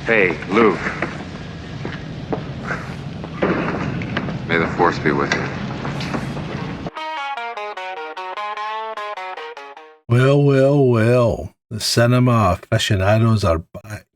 Hey, Luke. May the Force be with you. Well. The cinema aficionados are back.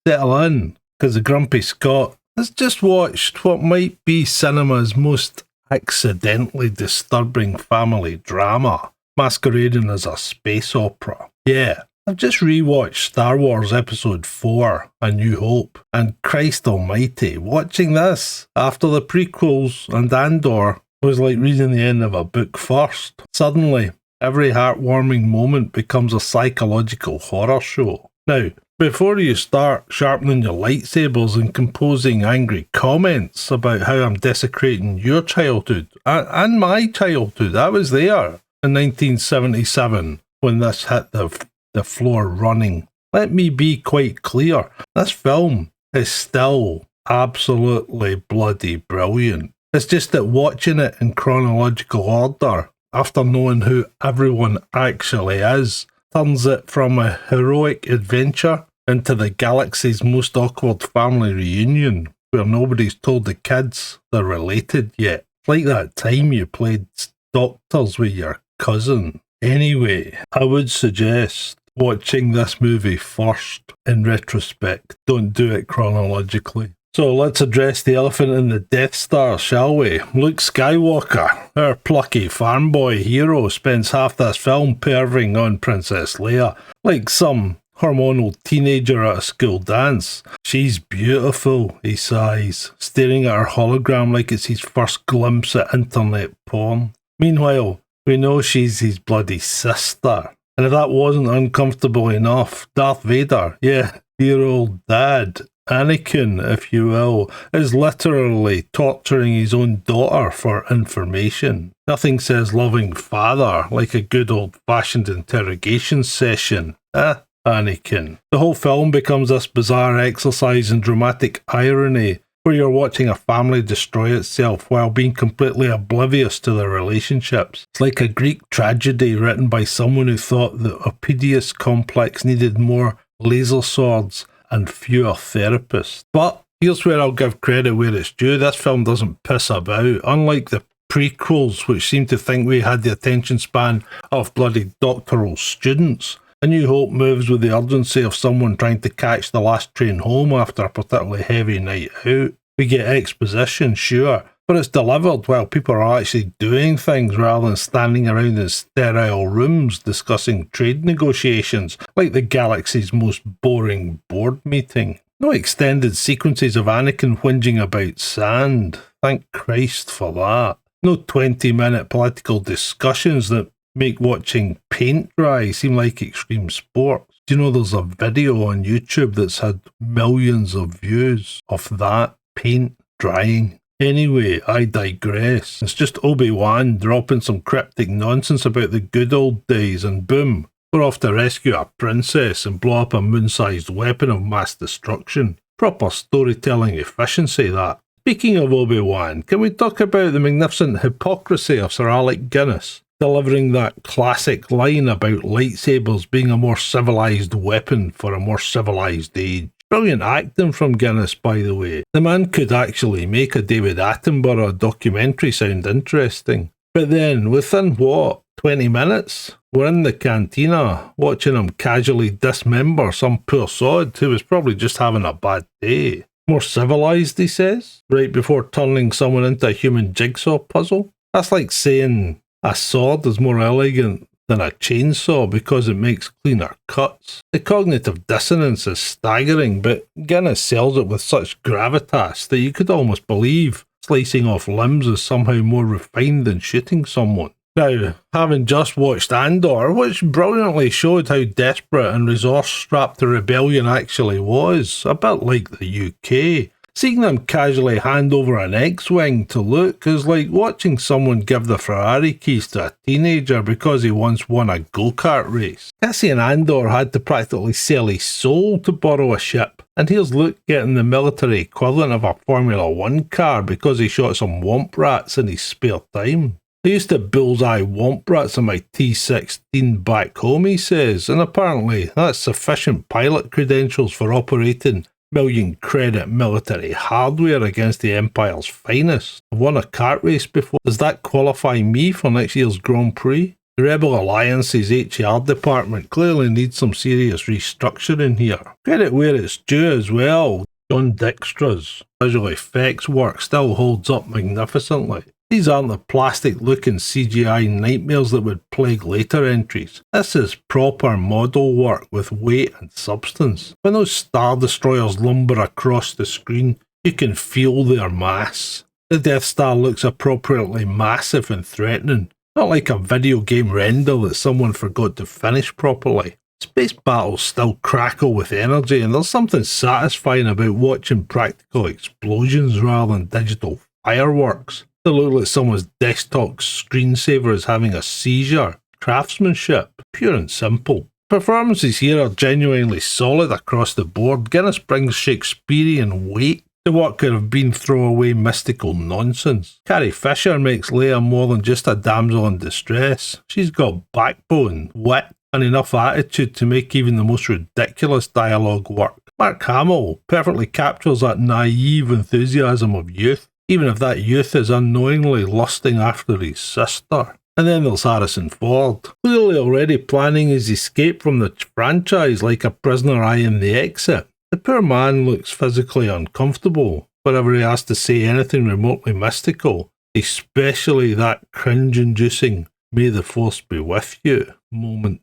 Settle in, because the Grumpy Scot has just watched what might be cinema's most accidentally disturbing family drama, masquerading as a space opera. Yeah, I've just rewatched Star Wars Episode 4, A New Hope, and Christ almighty, watching this after the prequels and Andor was like reading the end of a book first. Suddenly, every heartwarming moment becomes a psychological horror show. Now, before you start sharpening your lightsabers and composing angry comments about how I'm desecrating your childhood and my childhood, I was there in 1977 when this hit the floor running. Let me be quite clear, this film is still absolutely bloody brilliant. It's just that watching it in chronological order, after knowing who everyone actually is, turns it from a heroic adventure into the galaxy's most awkward family reunion, where nobody's told the kids they're related yet. It's like that time you played doctors with your cousin. Anyway, I would suggest watching this movie first in retrospect. Don't do it chronologically. So let's address the elephant in the Death Star, shall we? Luke Skywalker, our plucky farm boy hero, spends half this film perving on Princess Leia, like some hormonal teenager at a school dance. She's beautiful, he sighs, staring at her hologram like it's his first glimpse at internet porn. Meanwhile, we know she's his bloody sister. And if that wasn't uncomfortable enough, Darth Vader, yeah, dear old dad, Anakin, if you will, is literally torturing his own daughter for information. Nothing says loving father like a good old-fashioned interrogation session. Anakin. The whole film becomes this bizarre exercise in dramatic irony, where you're watching a family destroy itself while being completely oblivious to their relationships. It's like a Greek tragedy written by someone who thought the Oedipus complex needed more laser swords and fewer therapists. But here's where I'll give credit where it's due. This film doesn't piss about, unlike the prequels, which seem to think we had the attention span of bloody doctoral students. A New Hope moves with the urgency of someone trying to catch the last train home after a particularly heavy night out. We get exposition, sure, but it's delivered while people are actually doing things rather than standing around in sterile rooms discussing trade negotiations like the galaxy's most boring board meeting. No extended sequences of Anakin whinging about sand. Thank Christ for that. No 20-minute political discussions that make watching paint dry seem like extreme sports. Do you know there's a video on YouTube that's had millions of views of that paint drying? Anyway, I digress. It's just Obi-Wan dropping some cryptic nonsense about the good old days and boom, we're off to rescue a princess and blow up a moon-sized weapon of mass destruction. Proper storytelling efficiency, that. Speaking of Obi-Wan, can we talk about the magnificent hypocrisy of Sir Alec Guinness delivering that classic line about lightsabers being a more civilised weapon for a more civilised age? Brilliant acting from Guinness, by the way. The man could actually make a David Attenborough documentary sound interesting. But then, within 20 minutes? We're in the cantina, watching him casually dismember some poor sod who was probably just having a bad day. More civilised, he says, right before turning someone into a human jigsaw puzzle. That's like saying a sword is more elegant than a chainsaw because it makes cleaner cuts. The cognitive dissonance is staggering, but Guinness sells it with such gravitas that you could almost believe slicing off limbs is somehow more refined than shooting someone. Now, having just watched Andor, which brilliantly showed how desperate and resource-strapped the rebellion actually was, a bit like the UK, seeing them casually hand over an X-Wing to Luke is like watching someone give the Ferrari keys to a teenager because he once won a go-kart race. Cassian Andor had to practically sell his soul to borrow a ship, and here's Luke getting the military equivalent of a Formula 1 car because he shot some womp rats in his spare time. I used to bullseye womp rats on my T-16 back home, he says, and apparently that's sufficient pilot credentials for operating million credit military hardware against the Empire's finest. I've won a kart race before. Does that qualify me for next year's Grand Prix? The Rebel Alliance's HR department clearly needs some serious restructuring here. Credit where it's due as well. John Dextra's visual effects work still holds up magnificently. These aren't the plastic-looking CGI nightmares that would plague later entries. This is proper model work with weight and substance. When those Star Destroyers lumber across the screen, you can feel their mass. The Death Star looks appropriately massive and threatening, not like a video game render that someone forgot to finish properly. Space battles still crackle with energy, and there's something satisfying about watching practical explosions rather than digital fireworks. They look like someone's desktop screensaver is having a seizure. Craftsmanship, pure and simple. Performances here are genuinely solid across the board. Guinness brings Shakespearean weight to what could have been throwaway mystical nonsense. Carrie Fisher makes Leia more than just a damsel in distress. She's got backbone, wit, and enough attitude to make even the most ridiculous dialogue work. Mark Hamill perfectly captures that naive enthusiasm of youth, even if that youth is unknowingly lusting after his sister. And then there's Harrison Ford, clearly already planning his escape from the franchise like a prisoner eyeing the exit. The poor man looks physically uncomfortable whenever he has to say anything remotely mystical, especially that cringe-inducing "May the Force be with you" moment.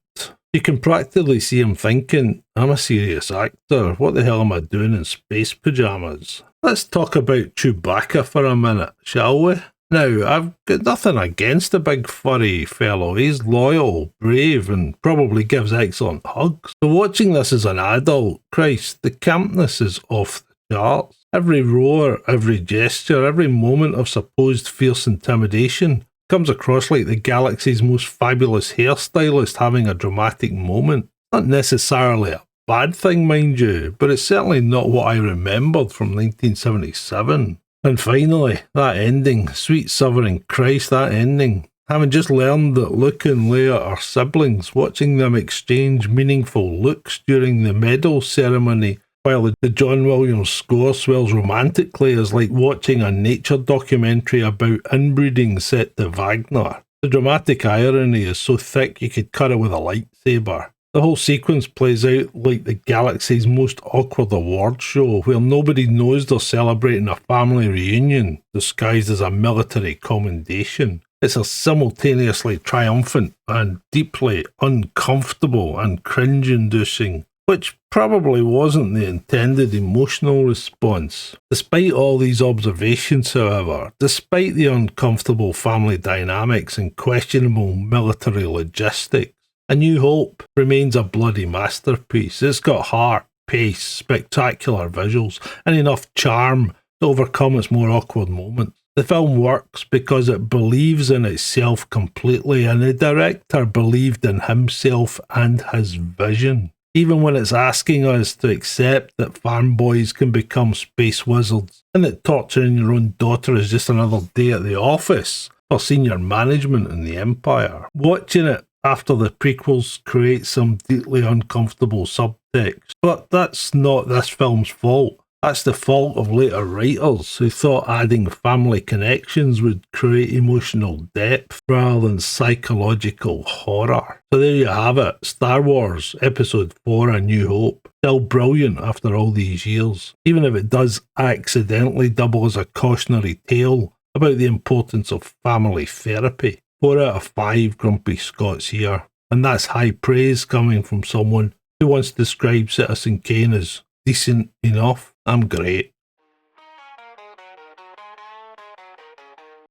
You can practically see him thinking, I'm a serious actor, what the hell am I doing in space pyjamas? Let's talk about Chewbacca for a minute, shall we? Now, I've got nothing against the big furry fellow. He's loyal, brave, and probably gives excellent hugs. So watching this as an adult, Christ, the campness is off the charts. Every roar, every gesture, every moment of supposed fierce intimidation comes across like the galaxy's most fabulous hairstylist having a dramatic moment. Not necessarily a bad thing, mind you, but it's certainly not what I remembered from 1977. And finally, that ending. Sweet sovereign Christ, that ending. Having just learned that Luke and Leia are siblings, watching them exchange meaningful looks during the medal ceremony while the John Williams score swells romantically is like watching a nature documentary about inbreeding set to Wagner. The dramatic irony is so thick you could cut it with a lightsaber. The whole sequence plays out like the galaxy's most awkward award show, where nobody knows they're celebrating a family reunion disguised as a military commendation. It's as simultaneously triumphant and deeply uncomfortable and cringe-inducing, which probably wasn't the intended emotional response. Despite all these observations, however, despite the uncomfortable family dynamics and questionable military logistics, A New Hope remains a bloody masterpiece. It's got heart, pace, spectacular visuals, and enough charm to overcome its more awkward moments. The film works because it believes in itself completely, and the director believed in himself and his vision. Even when it's asking us to accept that fanboys can become space wizards and that torturing your own daughter is just another day at the office for senior management in the Empire. Watching it after the prequels creates some deeply uncomfortable subtext, but that's not this film's fault. That's the fault of later writers who thought adding family connections would create emotional depth rather than psychological horror. So there you have it, Star Wars Episode 4 A New Hope. Still brilliant after all these years, even if it does accidentally double as a cautionary tale about the importance of family therapy. 4 out of 5 Grumpy Scots here, and that's high praise coming from someone who once described Citizen Kane as decent enough. I'm great.